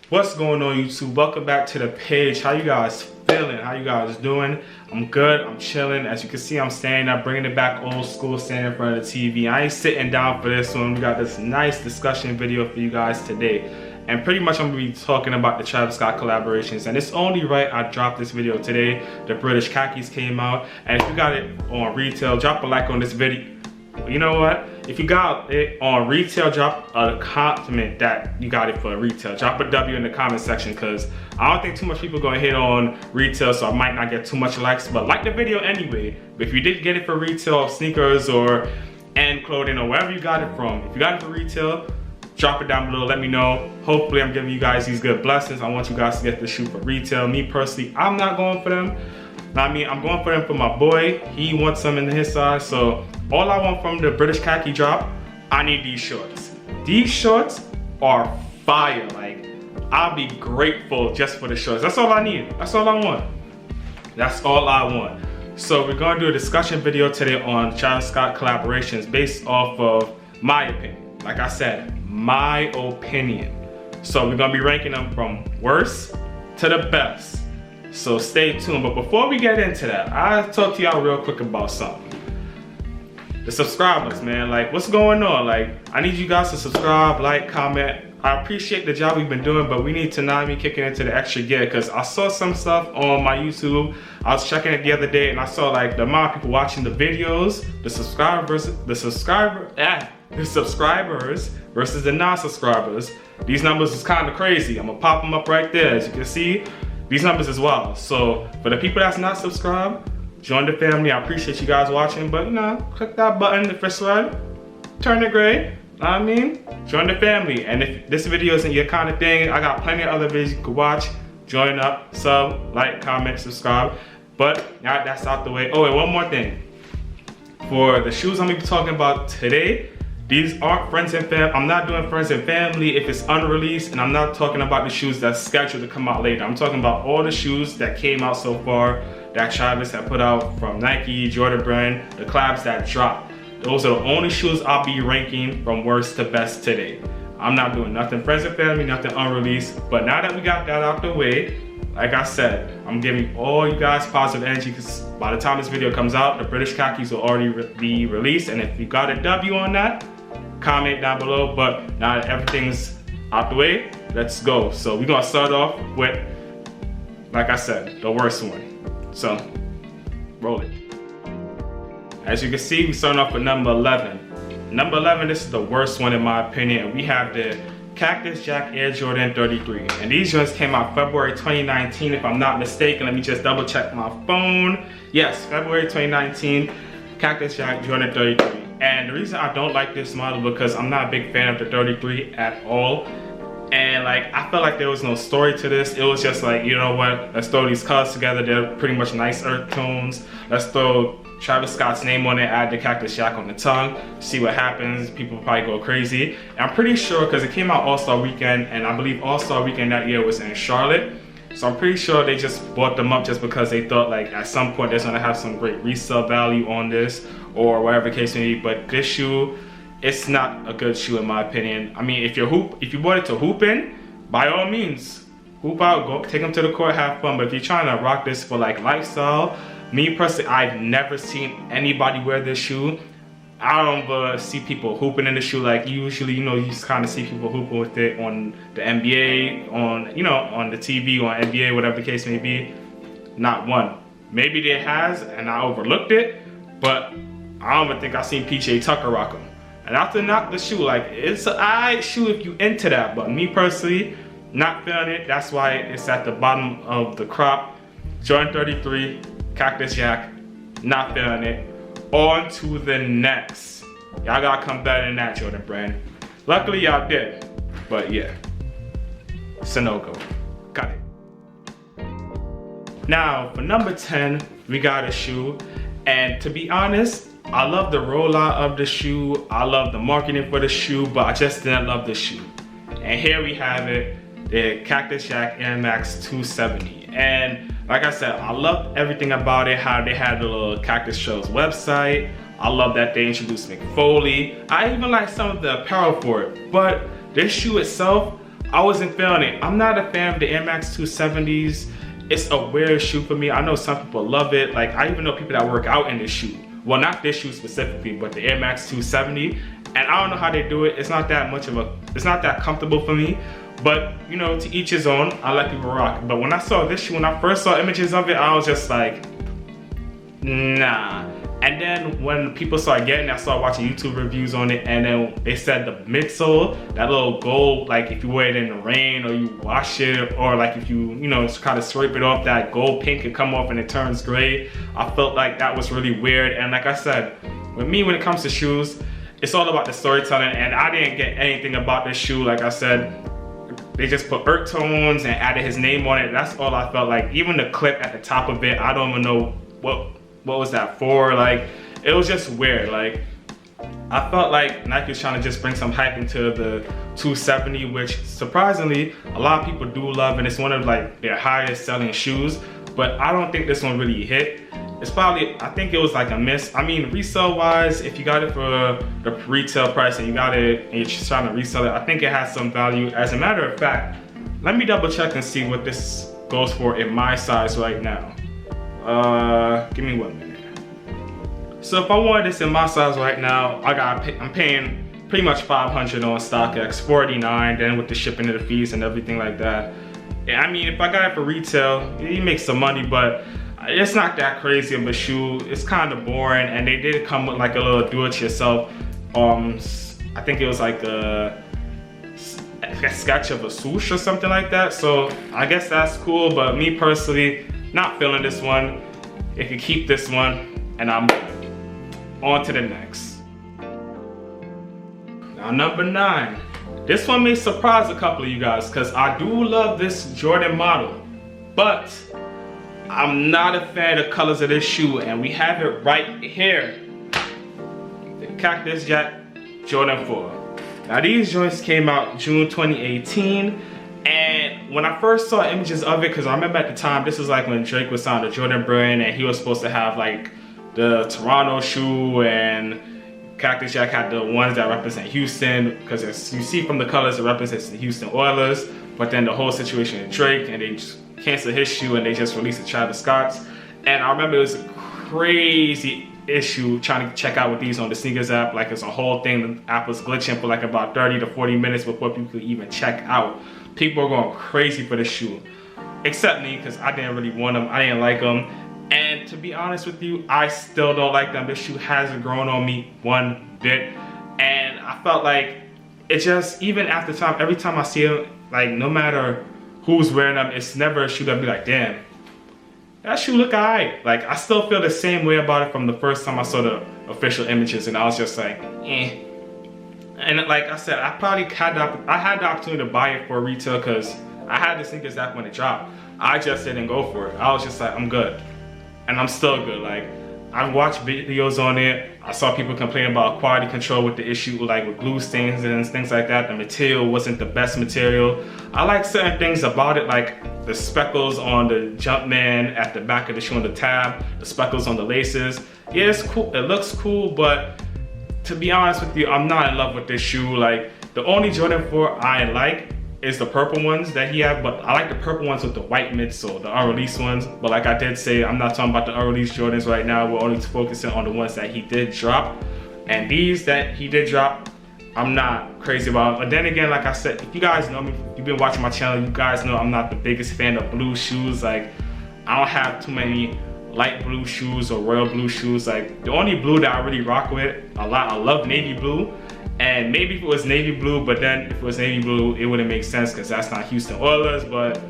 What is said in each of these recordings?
What's going on, YouTube? Welcome back to the page. How you guys feeling? How you guys doing? I'm good. I'm chilling. As you can see, I'm standing up, bringing it back old school, standing in front of the TV. I ain't sitting down for this one. We got this nice discussion video for you guys today. And pretty much I'm gonna be talking about the Travis Scott collaborations. And it's only right I dropped this video today. The British Khakis came out. And if you got it on retail, drop a like on this video. You know what? If you got it on retail, drop a comment that you got it for retail. Drop a W in the comment section, because I don't think too much people are gonna hit on retail, so I might not get too much likes, but like the video anyway. But if you did get it for retail, sneakers or and clothing or wherever you got it from, if you got it for retail, drop it down below, let me know. Hopefully I'm giving you guys these good blessings. I want you guys to get the shoe for retail. Me personally, I'm not going for them. I mean, I'm going for them for my boy. He wants some in his size, so all I want from the British Khaki drop, I need these shorts. These shorts are fire. Like, I'll be grateful just for the shorts. That's all I need. That's all I want. That's all I want. So we're gonna do a discussion video today on Travis Scott collaborations based off of my opinion. Like I said, my opinion. So we're gonna be ranking them from worst to the best. So stay tuned. But before we get into that, I'll talk to y'all real quick about something. The subscribers, man, like, what's going on? Like, I need you guys to subscribe, like, comment. I appreciate the job we've been doing, but we need to now be kicking into the extra gear, because I saw some stuff on my YouTube. I was checking it the other day and I saw like the amount of people watching the videos, the subscribers versus the non-subscribers. These numbers is kind of crazy. I'm gonna pop them up right there. As you can see, these numbers as well. So for the people that's not subscribed, join the family. I appreciate you guys watching, but you know, click that button if it's red, turn it gray. I mean, join the family. And if this video isn't your kind of thing, I got plenty of other videos you can watch. Join up, sub, like, comment, subscribe. But now that's out the way. Oh, and one more thing. For the shoes I'm gonna be talking about today, these aren't friends and family. I'm not doing friends and family if it's unreleased, and I'm not talking about the shoes that's scheduled to come out later. I'm talking about all the shoes that came out so far that Travis had put out from Nike, Jordan brand, the collabs that dropped. Those are the only shoes I'll be ranking from worst to best today. I'm not doing nothing friends and family, nothing unreleased. But now that we got that out the way, like I said, I'm giving all you guys positive energy, because by the time this video comes out, the British Khakis will already be released. And if you got a W on that, comment down below. But now that everything's out the way, let's go. So we're gonna start off with, like I said, the worst one. So, roll it. As you can see, we starting off with number 11. Number 11, this is the worst one in my opinion. We have the Cactus Jack Air Jordan 33. And these joints came out February 2019, if I'm not mistaken. Let me just double check my phone. Yes, February 2019, Cactus Jack Jordan 33. And the reason I don't like this model, because I'm not a big fan of the 33 at all. And like, I felt like there was no story to this. It was just like, you know what, let's throw these colors together. They're pretty much nice earth tones. Let's throw Travis Scott's name on it, add the Cactus Jack on the tongue, see what happens. People probably go crazy. And I'm pretty sure, because it came out All-Star Weekend, and I believe All-Star Weekend that year was in Charlotte. So I'm pretty sure they just bought them up just because they thought like at some point they're gonna have some great resale value on this, or whatever the case may be. But this shoe, it's not a good shoe in my opinion. I mean, if you bought it to hoop in, by all means, hoop out, go take them to the court, have fun. But if you're trying to rock this for like lifestyle, me personally, I've never seen anybody wear this shoe. I don't see people hooping in the shoe like usually, you know, you just kind of see people hooping with it on the NBA, on, you know, on the TV, on NBA, whatever the case may be. Not one. Maybe there has, and I overlooked it, but I don't even think I've seen PJ Tucker rock them. And I have to knock the shoe, like, it's an alright shoe if you into that, but me personally, not feeling it. That's why it's at the bottom of the crop. Jordan 33, Cactus Jack, not feeling it. On to the next. Y'all gotta come better than that, Jordan brand. Luckily y'all did, but yeah, it's a no-go. Got it. Now for number 10, we got a shoe, and to be honest, I love the rollout of the shoe. I love the marketing for the shoe, but I just didn't love the shoe. And here we have it, the Cactus Jack Air Max 270. And like I said, I loved everything about it, how they had the little Cactus Trails website. I love that they introduced McFoley. I even like some of the apparel for it. But this shoe itself, I wasn't feeling it. I'm not a fan of the Air Max 270s. It's a weird shoe for me. I know some people love it. Like, I even know people that work out in this shoe. Well, not this shoe specifically, but the Air Max 270. And I don't know how they do it. It's not that much of a, it's not that comfortable for me. But, you know, to each his own. I let people rock. But when I saw this shoe, when I first saw images of it, I was just like, nah. And then when people started getting it, I started watching YouTube reviews on it, and then they said the midsole, that little gold, like if you wear it in the rain or you wash it, or like if you know, just kind of scrape it off, that gold pink can come off and it turns gray. I felt like that was really weird. And like I said, with me, when it comes to shoes, it's all about the storytelling, and I didn't get anything about this shoe. Like I said, they just put earth tones and added his name on it. That's all I felt like. Even the clip at the top of it, I don't even know what was that for. Like, it was just weird. Like, I felt like Nike was trying to just bring some hype into the 270, which surprisingly a lot of people do love, and it's one of like their highest selling shoes. But I don't think this one really hit. It's probably, I think it was like a miss. I mean, resale wise, if you got it for the retail price and you got it and you're just trying to resell it, I think it has some value. As a matter of fact, let me double check and see what this goes for in my size right now. Give me 1 minute. So if I wanted this in my size right now, I'm paying pretty much $500 on StockX, $49, then with the shipping and the fees and everything like that. Yeah, I mean, if I got it for retail, you make some money, but it's not that crazy of a shoe. It's kind of boring, and they did come with like a little do-it-yourself. I think it was like a sketch of a swoosh or something like that. So I guess that's cool, but me personally, not feeling this one. If you keep this one, and I'm on to the next. Now, number 9. This one may surprise a couple of you guys, because I do love this Jordan model, but I'm not a fan of the colors of this shoe, and we have it right here. The Cactus Jack Jordan 4. Now, these joints came out June 2018, and when I first saw images of it, because I remember at the time, this was like when Drake was signed to Jordan brand, and he was supposed to have like the Toronto shoe, and Cactus Jack had the ones that represent Houston, because as you see from the colors, it represents the Houston Oilers. But then the whole situation with Drake, and they just canceled his shoe and they just released the Travis Scott's. And I remember it was a crazy issue trying to check out with these on the sneakers app. Like, it's a whole thing. The app was glitching for like about 30 to 40 minutes before people could even check out. People were going crazy for this shoe, except me, because I didn't really want them. I didn't like them. And to be honest with you, I still don't like them. This shoe hasn't grown on me one bit. And I felt like it just, even after time, every time I see them, like no matter who's wearing them, it's never a shoe that be like, damn, that shoe look alright. Like, I still feel the same way about it from the first time I saw the official images, and I was just like, eh. And like I said, I probably had the opportunity to buy it for retail, because I had the sneakers that when it dropped. I just didn't go for it. I was just like, I'm good. And I'm still good. Like, I watched videos on it. I saw people complaining about quality control with the issue, like with glue stains and things like that. The material wasn't the best material. I like certain things about it, like the speckles on the Jumpman at the back of the shoe on the tab, the speckles on the laces. Yeah, it's cool. It looks cool, but to be honest with you, I'm not in love with this shoe. Like, the only Jordan 4 I like is the purple ones that he had, but I like the purple ones with the white midsole, the unreleased ones. But like I did say, I'm not talking about the unreleased Jordans right now. We're only focusing on the ones that he did drop. And these that he did drop, I'm not crazy about. But then again, like I said, if you guys know me, if you've been watching my channel, you guys know I'm not the biggest fan of blue shoes. Like, I don't have too many light blue shoes or royal blue shoes. Like, the only blue that I really rock with a lot, I love navy blue. And maybe if it was navy blue, but then if it was navy blue, it wouldn't make sense because that's not Houston Oilers. But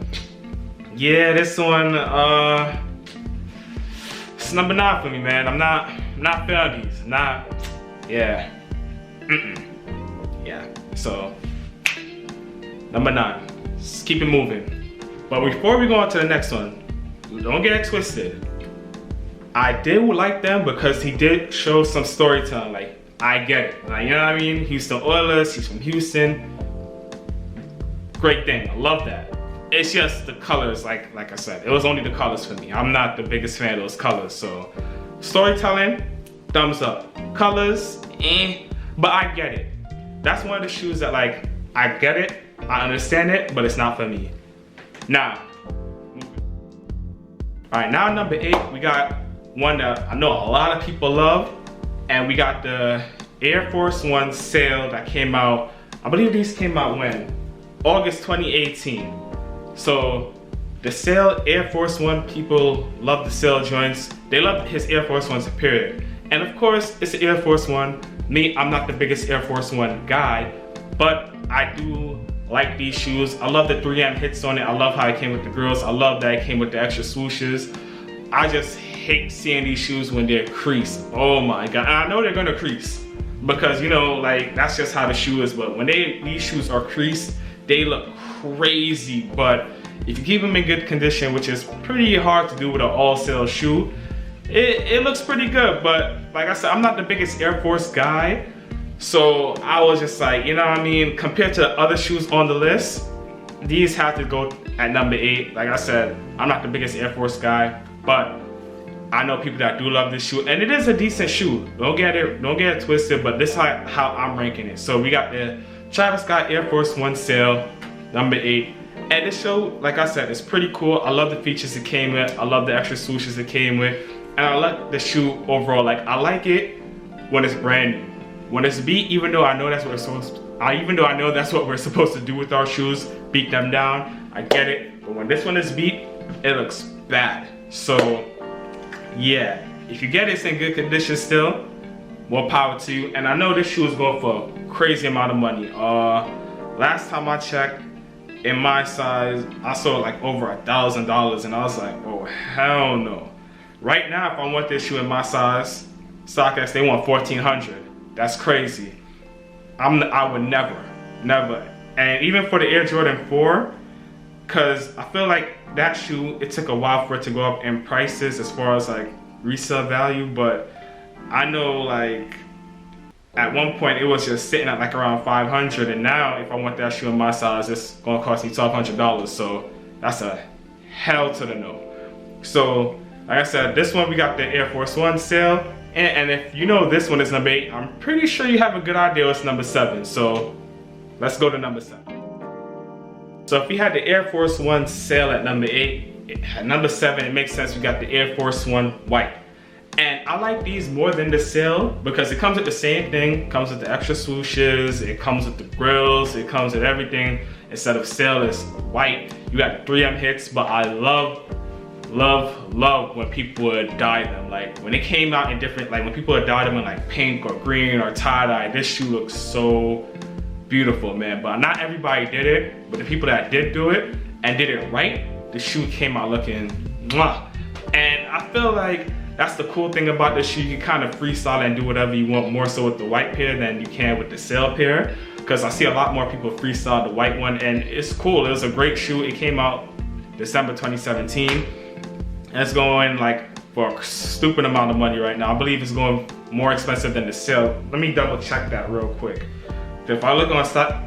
yeah, this one, it's number 9 for me, man. I'm not feeling these. Yeah. Yeah. So number 9. Let's keep it moving. But before we go on to the next one, don't get it twisted. I did like them because he did show some storytelling. Like, I get it. Like, you know what I mean? Houston Oilers, he's from Houston. Great thing. I love that. It's just the colors, like I said, it was only the colors for me. I'm not the biggest fan of those colors. So storytelling, thumbs up. Colors, but I get it. That's one of the shoes that, like, I get it, I understand it, but it's not for me. Now, all right, now number 8, we got one that I know a lot of people love, and we got the Air Force One sale that came out. I believe these came out when? August 2018. So the sale Air Force One, people love the sale joints. They love his Air Force Ones, period. And of course, it's an Air Force One. Me, I'm not the biggest Air Force One guy, but I do like these shoes. I love the 3M hits on it. I love how it came with the grills. I love that it came with the extra swooshes. I just hate seeing these shoes when they're creased. Oh my God, and I know they're gonna crease because, you know, like, that's just how the shoe is, but when these shoes are creased, they look crazy. But if you keep them in good condition, which is pretty hard to do with an all sale shoe, it looks pretty good. But like I said, I'm not the biggest Air Force guy, so I was just like, you know what I mean, compared to the other shoes on the list, these have to go at number 8. Like I said, I'm not the biggest Air Force guy, but I know people that do love this shoe, and it is a decent shoe. Don't get it twisted, but this is how I'm ranking it. So we got the Travis Scott Air Force One sale, number 8. And this shoe, like I said, is pretty cool. I love the features it came with. I love the extra swooshes it came with. And I like the shoe overall. Like, I like it when it's brand new. When it's beat, even though I know that's what we're supposed to do with our shoes, beat them down, I get it. But when this one is beat, it looks bad. So yeah, if you get it in good condition still, more power to you. And I know this shoe is going for a crazy amount of money. Last time I checked, in my size, I saw like over $1,000, and I was like, oh hell no. Right now, if I want this shoe in my size, StockX, they want $1,400. That's crazy. I would never. And even for the Air Jordan 4, cause I feel like that shoe, it took a while for it to go up in prices as far as like resale value, but I know like at one point it was just sitting at like around $500, and now if I want that shoe in my size, it's gonna cost me $1,200. So that's a hell to the no. So like I said, this one we got the Air Force One sale, and if you know this one is number 8, I'm pretty sure you have a good idea it's number 7. So let's go to number 7. So if we had the Air Force One sale at number 8, at number 7, it makes sense we got the Air Force One white. And I like these more than the sale because it comes with the same thing. It comes with the extra swooshes, it comes with the grills, it comes with everything. Instead of sale, it's white. You got 3M hits, but I love when people would dye them. Like when it came out in different, like when people would dye them in like pink or green or tie-dye, this shoe looks so beautiful, man. But not everybody did it, but the people that did do it and did it right, the shoe came out looking mwah. And I feel like that's the cool thing about this shoe. You can kind of freestyle and do whatever you want, more so with the white pair than you can with the sale pair, because I see a lot more people freestyle the white one, and it's cool. It was a great shoe. It came out December 2017, and it's going like for a stupid amount of money right now. I believe it's going more expensive than the sale. Let me double check that real quick. If I look on stock,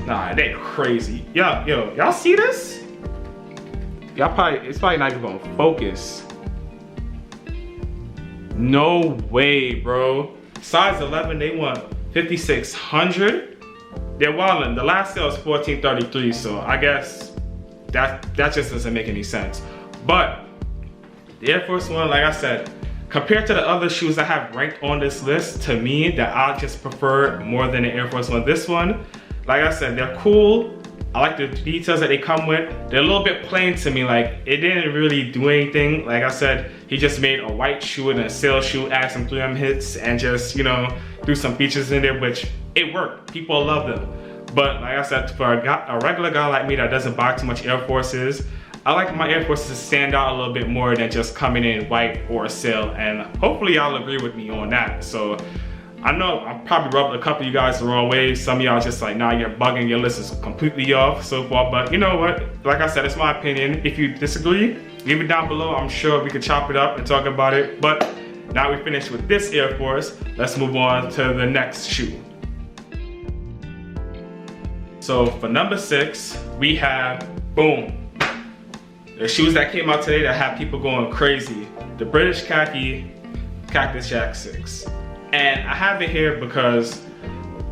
nah, they crazy. Yo, y'all see this? It's probably not even gonna focus. No way, bro. Size 11, they want $5,600. They're wildin'. The last sale is $1,433, so I guess that just doesn't make any sense. But the Air Force One, like I said, compared to the other shoes I have ranked on this list, to me, that I just prefer more than the Air Force One. This one, like I said, they're cool. I like the details that they come with. They're a little bit plain to me. Like, it didn't really do anything. Like I said, he just made a white shoe and a sale shoe, add some 3M hits, and just, you know, do some features in there, which it worked. People love them. But like I said, for a regular guy like me that doesn't buy too much Air Forces, I like my Air Forces to stand out a little bit more than just coming in white or a sale. And hopefully y'all agree with me on that. So I know I probably rubbed a couple of you guys the wrong way. Some of y'all just like, nah, you're bugging, your list is completely off so far. But you know what? Like I said, it's my opinion. If you disagree, leave it down below. I'm sure we could chop it up and talk about it. But now we finished with this Air Force. Let's move on to the next shoe. So for number 6, we have, boom, the shoes that came out today that have people going crazy. The British Khaki Cactus Jack 6. And I have it here because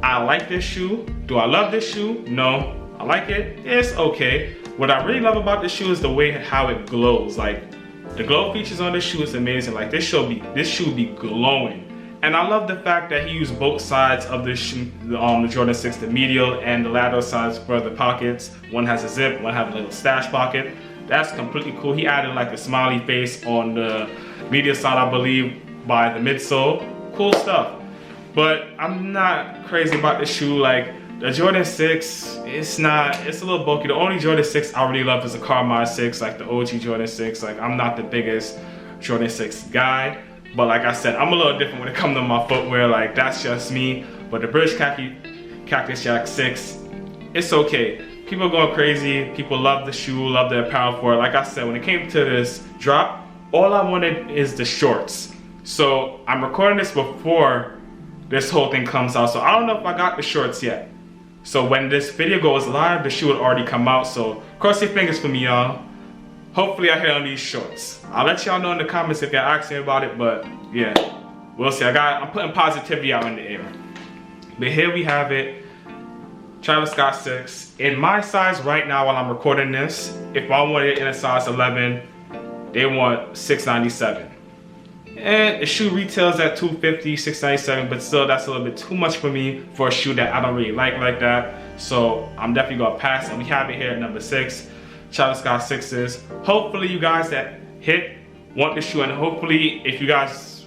I like this shoe. Do I love this shoe? No. I like it? It's okay. What I really love about this shoe is the way how it glows. Like, the glow features on this shoe is amazing. Like, this shoe be glowing. And I love the fact that he used both sides of this shoe, the Jordan 6, the medial and the lateral sides for the pockets. One has a zip, one has a little stash pocket. That's completely cool. He added like a smiley face on the medial side, I believe, by the midsole. Cool stuff. But I'm not crazy about this shoe. Like, the Jordan 6, it's a little bulky. The only Jordan 6 I really love is the Carmine 6, like the OG Jordan 6. Like, I'm not the biggest Jordan 6 guy. But like I said, I'm a little different when it comes to my footwear. Like, that's just me. But the British Khaki Cactus Jack 6, it's okay. People are going crazy. People love the shoe, love the apparel for it. Like I said, when it came to this drop, all I wanted is the shorts. So I'm recording this before this whole thing comes out. So I don't know if I got the shorts yet. So when this video goes live, the shoe would already come out. So cross your fingers for me, y'all. Hopefully I hit on these shorts. I'll let y'all know in the comments if y'all ask me about it, but yeah, we'll see. I'm putting positivity out in the air. But here we have it, Travis Scott 6. In my size right now while I'm recording this, if I wanted it in a size 11, they want $697. And the shoe retails at $250, $697, but still that's a little bit too much for me for a shoe that I don't really like that. So I'm definitely gonna pass, and we have it here at number 6. Travis Scott 6s. Hopefully you guys that hit want the shoe, and hopefully if you guys,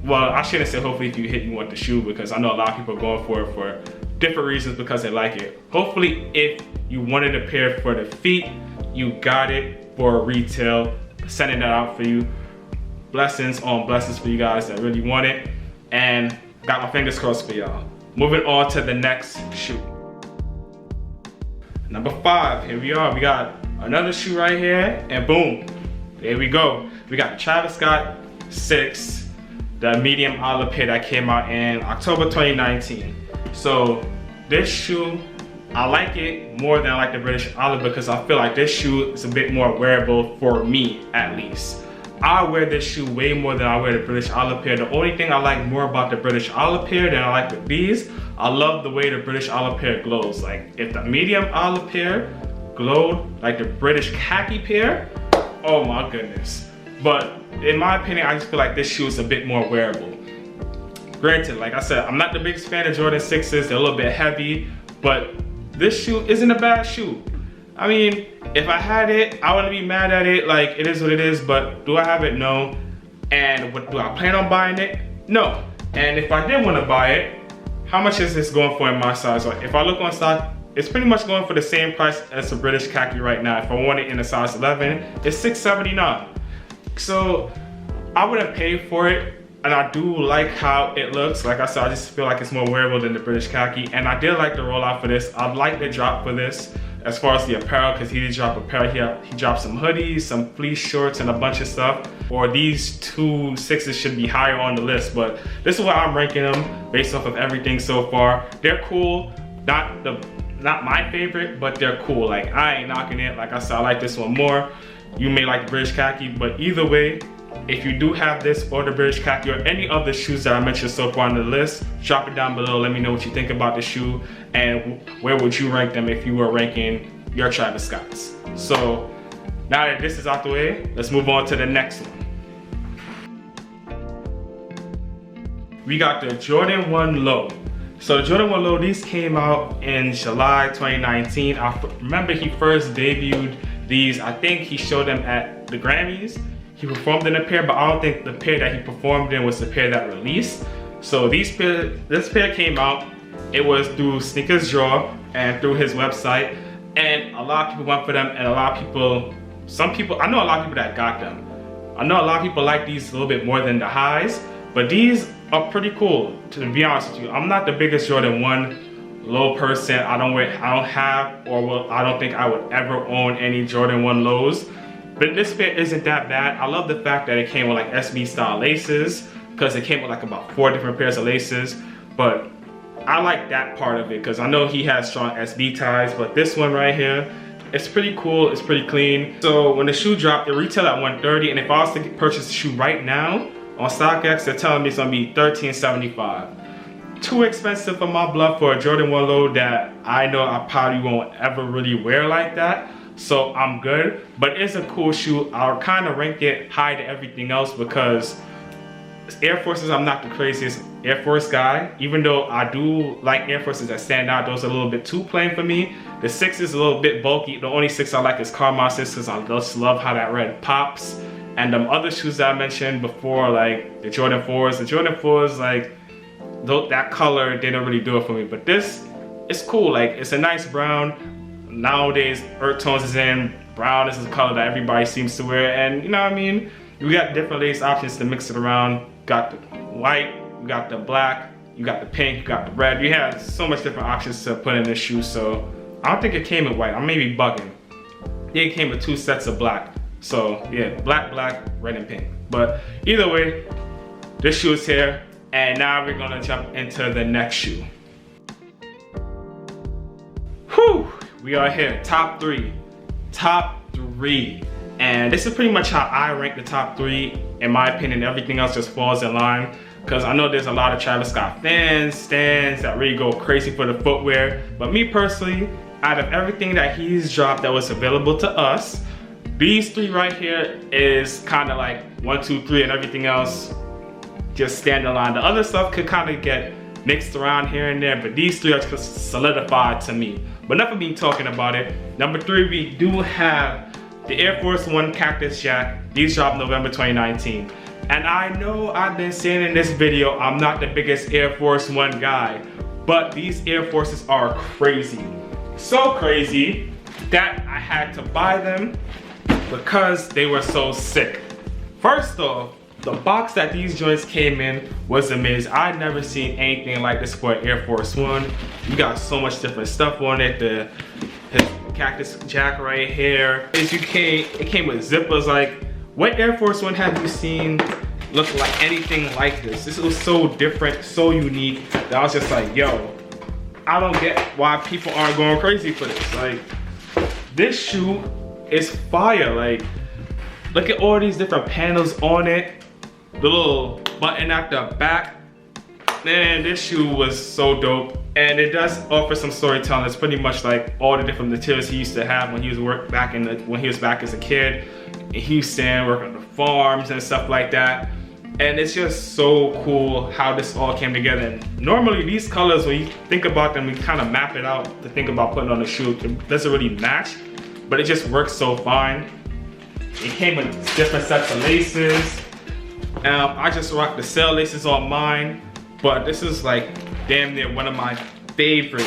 well, I shouldn't say hopefully if you hit you want the shoe, because I know a lot of people are going for it for different reasons because they like it. Hopefully if you wanted a pair for the feet, you got it for retail. Sending that out for you. Blessings on blessings for you guys that really want it, and got my fingers crossed for y'all. Moving on to the next shoe. Number 5, here we are. We got another shoe right here, and boom, there we go. We got the Travis Scott 6, the medium olive pair that came out in October 2019. So this shoe, I like it more than I like the British olive because I feel like this shoe is a bit more wearable for me, at least. I wear this shoe way more than I wear the British olive pair. The only thing I like more about the British olive pair than I like with these, I love the way the British olive pair glows. Like, if the medium olive pair glowed like the British khaki pair, oh my goodness. But in my opinion, I just feel like this shoe is a bit more wearable. Granted, like I said, I'm not the biggest fan of Jordan 6s. They're a little bit heavy, but this shoe isn't a bad shoe. I mean, if I had it, I wouldn't be mad at it. Like, it is what it is, but do I have it? No. And do I plan on buying it? No. And if I did want to buy it, how much is this going for in my size? Like, if I look on stock, it's pretty much going for the same price as the British khaki right now. If I want it in a size 11, it's $679. So I wouldn't pay for it. And I do like how it looks. Like I said, I just feel like it's more wearable than the British khaki. And I did like the rollout for this. I'd like the drop for this as far as the apparel, because he did drop apparel. He dropped some hoodies, some fleece shorts, and a bunch of stuff. Or these 2 6s should be higher on the list. But this is what I'm ranking them based off of everything so far. They're cool. Not my favorite, but they're cool. Like, I ain't knocking it. Like I said, I like this one more. You may like the British khaki, but either way, if you do have this or the British khaki or any of the shoes that I mentioned so far on the list, drop it down below. Let me know what you think about the shoe and where would you rank them if you were ranking your Travis Scotts. So now that this is out the way, let's move on to the next one. We got the Jordan 1 Low. So the Jordan 1 Low, these came out in July 2019. I remember he first debuted these. I think he showed them at the Grammys. He performed in a pair, but I don't think the pair that he performed in was the pair that released. So this pair came out. It was through Sneakers Draw and through his website. And a lot of people went for them, and a lot of people, I know a lot of people that got them. I know a lot of people like these a little bit more than the highs, but these are pretty cool, to be honest with you. I'm not the biggest Jordan 1 Low person. I don't have, or I don't think I would ever own any Jordan 1 Lows. But this pair isn't that bad. I love the fact that it came with like SB style laces, because it came with like about 4 different pairs of laces. But I like that part of it, because I know he has strong SB ties, but this one right here, it's pretty cool, it's pretty clean. So when the shoe dropped, it retailed at $130, and if I was to purchase the shoe right now on StockX, they're telling me it's gonna be $13.75. too expensive for my blood for a Jordan 1 low that I know I probably won't ever really wear like that. So I'm good, but it's a cool shoe. I'll kind of rank it high to everything else because Air Forces, I'm not the craziest Air Force guy. Even though I do like Air Forces that stand out, those are a little bit too plain for me. The 6 is a little bit bulky. The only 6 I like is Carmine 6 because I just love how that red pops. And them other shoes that I mentioned before, like the Jordan 4s. The Jordan 4s, like that color didn't really do it for me. But this is cool. Like it's a nice brown. Nowadays, earth tones is in. Brown is the color that everybody seems to wear. And you know what I mean? We got different lace options to mix it around. Got the white, you got the black, you got the pink, you got the red. You have so much different options to put in this shoe. So I don't think it came in white. I may be bugging. Yeah, it came with 2 sets of black. So yeah, black, red, and pink. But either way, this shoe is here. And now we're gonna jump into the next shoe. Whew, we are here, top 3. Top 3. And this is pretty much how I rank the top 3. In my opinion, everything else just falls in line. Because I know there's a lot of Travis Scott fans, stands that really go crazy for the footwear. But me personally, out of everything that he's dropped that was available to us, these 3 right here is kind of like 1, 2, 3, and everything else just stand in line. The other stuff could kind of get mixed around here and there, but these 3 are just solidified to me. But enough of me talking about it. Number 3, we do have the Air Force 1 Cactus Jack. These dropped November 2019. And I know I've been saying in this video, I'm not the biggest Air Force 1 guy, but these Air Forces are crazy. So crazy that I had to buy them because they were so sick. First off, the box that these joints came in was amazing. I'd never seen anything like this for an Air Force 1. You got so much different stuff on it. His Cactus Jack right here. It came with zippers. Like, what Air Force 1 have you seen look like anything like this? This was so different, so unique that I was just like, yo, I don't get why people aren't going crazy for this. Like, this shoe is fire. Like, look at all these different panels on it. The little button at the back. Man, this shoe was so dope. And it does offer some storytelling. It's pretty much like all the different materials he used to have when he was back as a kid in Houston, working on the farms and stuff like that. And it's just so cool how this all came together. And normally these colors, when you think about them, you kind of map it out to think about putting on a shoe. It doesn't really match, but it just works so fine. It came with different sets of laces. I just rocked the sail laces on mine, but this is like damn near one of my favorite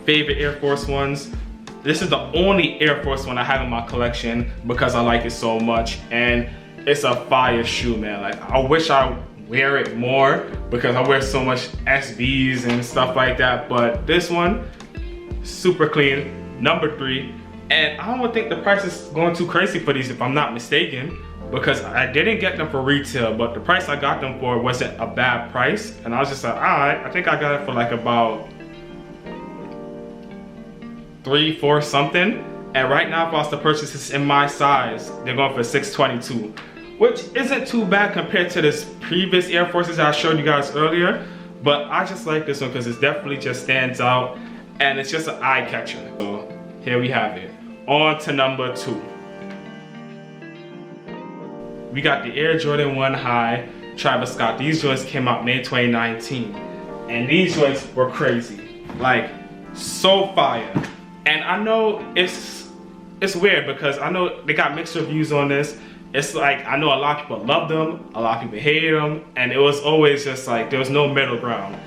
Air Force 1s. This is the only Air Force 1 I have in my collection because I like it so much, and it's a fire shoe, man. Like, I wish I wear it more because I wear so much SBs and stuff like that, but this one, super clean, number 3. And I don't think the price is going too crazy for these if I'm not mistaken, because I didn't get them for retail, but the price I got them for wasn't a bad price. And I was just like, all right, I think I got it for like about $3, $4 something. And right now, if I was to purchase this in my size, they're going for $622, which isn't too bad compared to this previous Air Forces that I showed you guys earlier. But I just like this one because it definitely just stands out and it's just an eye catcher. So here we have it. On to number 2. We got the Air Jordan 1 High Travis Scott. These joints came out May 2019. And these joints were crazy. Like, so fire. And I know it's weird because I know they got mixed reviews on this. It's like, I know a lot of people love them, a lot of people hate them, and it was always just like, there was no middle ground.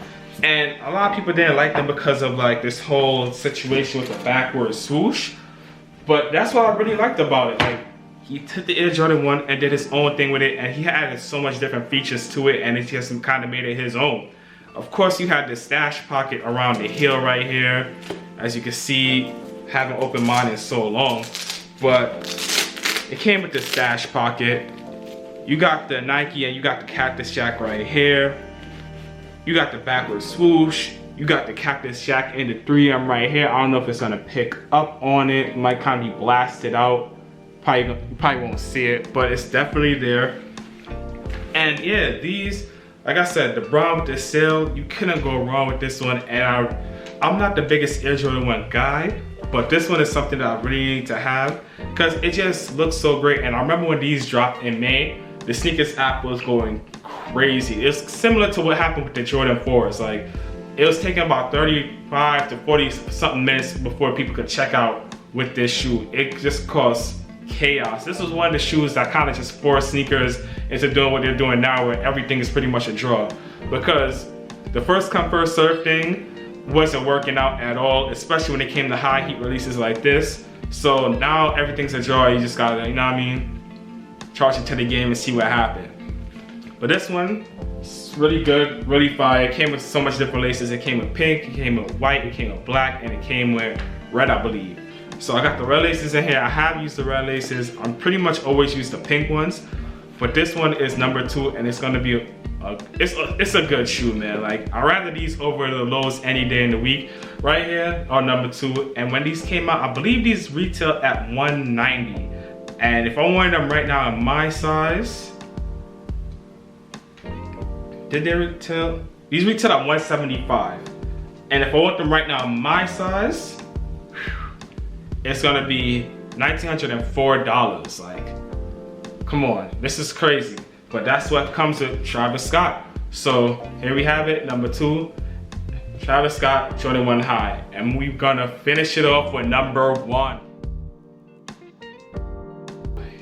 And a lot of people didn't like them because of like this whole situation with the backward swoosh. But that's what I really liked about it. Like, he took the Air Jordan 1 and did his own thing with it, and he added so much different features to it, and it just kind of made it his own. Of course, you had the stash pocket around the heel right here. As you can see, haven't opened mine in so long, but it came with the stash pocket. You got the Nike and you got the Cactus Jack right here. You got the backward swoosh. You got the Cactus Jack in the 3M right here. I don't know if it's gonna pick up on it. It might kind of be blasted out. You probably won't see it, but it's definitely there. And yeah, these like I said, the brown with the sail, you couldn't go wrong with this one. And I'm not the biggest Air Jordan 1 guy, but this one is something that I really need to have because it just looks so great. And I remember when these dropped in May, the sneakers app was going crazy. It's similar to what happened with the Jordan 4s. Like, it was taking about 35 to 40 something minutes before people could check out with this shoe. It just caused chaos. This was one of the shoes that kind of just forced sneakers into doing what they're doing now, where everything is pretty much a draw. Because the first come first serve thing wasn't working out at all, especially when it came to high heat releases like this. So now everything's a draw. You just gotta, you know what I mean, charge it to the game and see what happened. But this one, it's really good, really fire. It came with so much different laces. It came with pink, it came with white, it came with black, and it came with red, I believe. So I got the red laces in here. I have used the red laces. I'm pretty much always use the pink ones, but this one is number 2, and it's gonna be it's a good shoe, man. Like, I'd rather these over the lows any day in the week. Right here are number 2, and when these came out, I believe these retail at $190. And if I wanted them right now in my size, did they retail? These retail at $175. And if I want them right now in my size, it's gonna be $1,904. Like, come on, this is crazy. But that's what comes with Travis Scott. So here we have it, number 2, Travis Scott, Jordan 1 High. And we're gonna finish it off with number 1.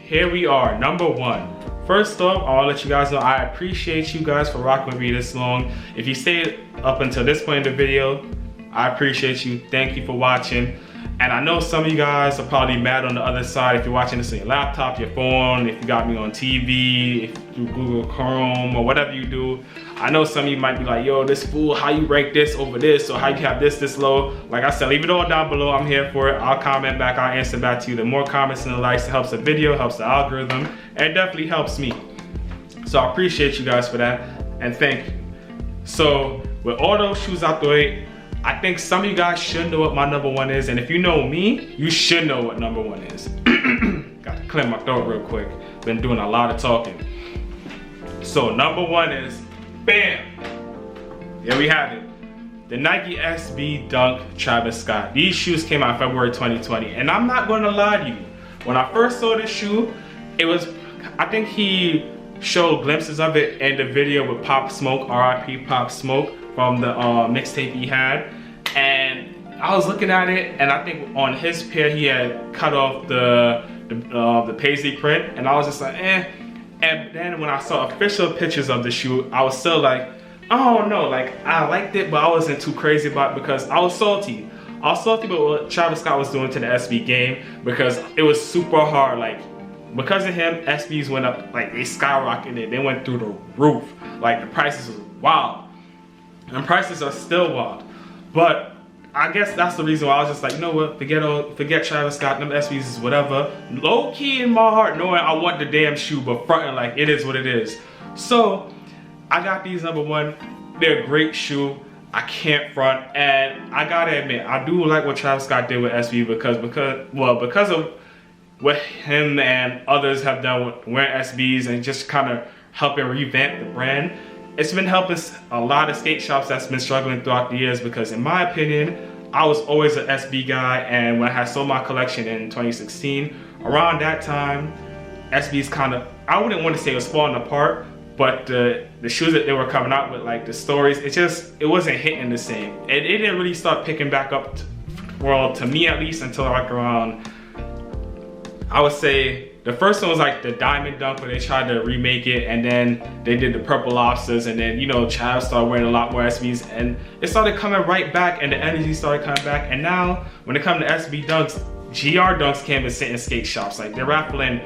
Here we are, number 1. First off, I'll let you guys know I appreciate you guys for rocking with me this long. If you stayed up until this point in the video, I appreciate you. Thank you for watching. And I know some of you guys are probably mad on the other side if you're watching this on your laptop, your phone, if you got me on TV, if you Google Chrome or whatever you do. I know some of you might be like, yo, this fool, how you rank this over this, or how you have this low. Like I said, leave it all down below. I'm here for it. I'll comment back, I'll answer back to you. The more comments and the likes, it helps the video, helps the algorithm, and it definitely helps me. So I appreciate you guys for that, and thank you. So with all those shoes out the way, I think some of you guys should know what my number 1 is, and if you know me, you should know what number 1 is. Got to clear my throat real quick. Been doing a lot of talking. So number 1 is, bam! There we have it. The Nike SB Dunk Travis Scott. These shoes came out February 2020, and I'm not going to lie to you. When I first saw this shoe, it was, I think he showed glimpses of it in the video with Pop Smoke, RIP Pop Smoke, from the mixtape he had. And I was looking at it, and I think on his pair he had cut off the paisley print, and I was just like, eh. And then when I saw official pictures of the shoe, I was still like, I don't know, like, I liked it, but I wasn't too crazy about it because I was salty. I was salty about what Travis Scott was doing to the SB game because it was super hard. Like, because of him, SBs went up, like, they skyrocketed. They went through the roof. Like, the prices was wild. And prices are still wild. But I guess that's the reason why I was just like, you know what, forget Travis Scott, them SBs is whatever. Low key in my heart, knowing I want the damn shoe, but fronting like it is what it is. So I got these number 1. They're a great shoe. I can't front, and I gotta admit, I do like what Travis Scott did with SB because of what him and others have done with wearing SBs and just kind of helping revamp the brand. It's been helping a lot of skate shops that's been struggling throughout the years because in my opinion, I was always an SB guy, and when I had sold my collection in 2016, around that time, SB's kind of, I wouldn't want to say it was falling apart, but the shoes that they were coming out with, like the stories, it wasn't hitting the same. It didn't really start picking back up, well, to me at least, until like around, I would say, the first one was like the Diamond Dunk where they tried to remake it, and then they did the Purple Lobsters, and then, you know, Trav started wearing a lot more SBs, and it started coming right back, and the energy started coming back. And now, when it comes to SB Dunks, GR Dunks can't even sit in skate shops. Like, they're raffling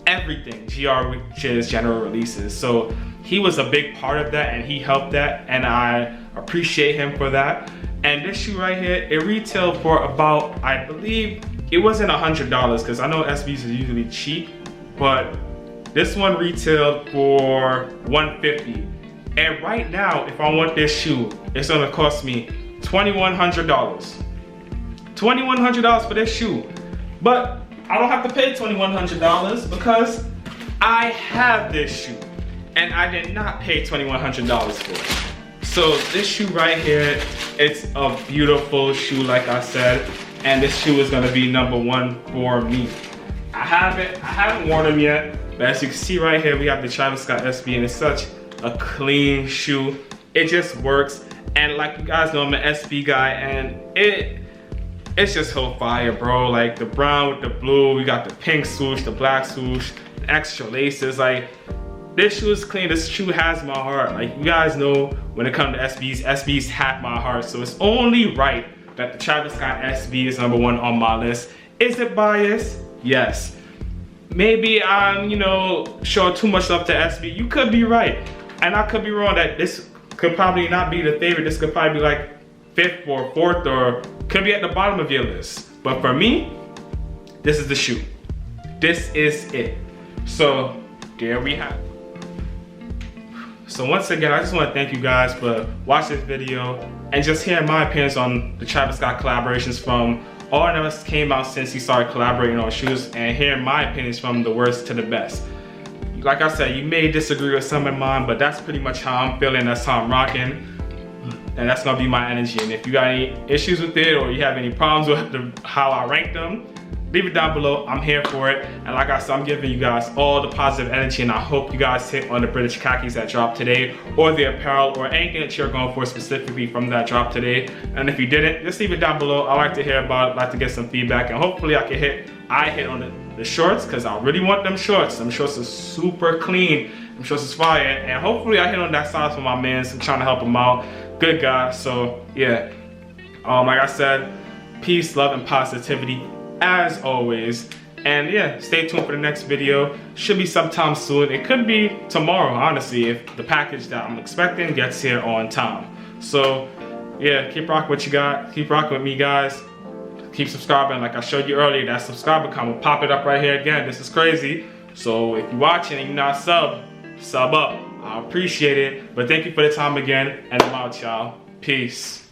everything, GR, which is general releases. So he was a big part of that, and he helped that, and I appreciate him for that. And this shoe right here, it retailed for about, I believe, it wasn't $100 because I know SBs are usually cheap, but this one retailed for $150. And right now, if I want this shoe, it's gonna cost me $2,100. $2,100 for this shoe. But I don't have to pay $2,100 because I have this shoe. and I did not pay $2,100 for it. So this shoe right here, it's a beautiful shoe, like I said, and this shoe is gonna be #1 for me. I haven't worn them yet, but as you can see right here, we have the Travis Scott SB, and it's such a clean shoe. It just works, and like you guys know, I'm an SB guy, and it's just so fire, bro. Like the brown with the blue, we got the pink swoosh, the black swoosh, the extra laces. Like this shoe is clean. This shoe has my heart. Like you guys know, when it comes to SBs have my heart. So it's only right that the Travis Scott SB is #1 on my list. Is it biased? Yes. Maybe I'm, you know, showing too much love to SB. You could be right, and I could be wrong. That this could probably not be the favorite. This could probably be like 5th or 4th, or could be at the bottom of your list. But for me, this is the shoe. This is it. So there we have it. So once again, I just want to thank you guys for watching this video and just hearing my opinions on the Travis Scott collaborations from all of us came out since he started collaborating on shoes, and hearing my opinions from the worst to the best. Like I said, you may disagree with some of mine, but that's pretty much how I'm feeling, that's how I'm rocking. And that's gonna be my energy. And if you got any issues with it, or you have any problems with how I rank them, leave it down below. I'm here for it. And like I said, I'm giving you guys all the positive energy, and I hope you guys hit on the British khakis that dropped today, or the apparel, or anything that you're going for specifically from that drop today. And if you didn't, just leave it down below. I like to hear about it, like to get some feedback, and hopefully I hit on the shorts, because I really want them shorts. Them shorts are super clean. Them shorts is fire. And hopefully I hit on that size for my man. I'm trying to help him out. Good guy. So yeah, like I said, peace, love, and positivity as always. And yeah, stay tuned for the next video. Should be sometime soon. It could be tomorrow, honestly, if the package that I'm expecting gets here on time. So yeah, keep rocking what you got. Keep rocking with me, guys. Keep subscribing. Like I showed you earlier, that subscribe button will pop it up right here again. This is crazy. So if you're watching and you're not sub up. I appreciate it. But thank you for the time again, and I'm out, y'all. Peace.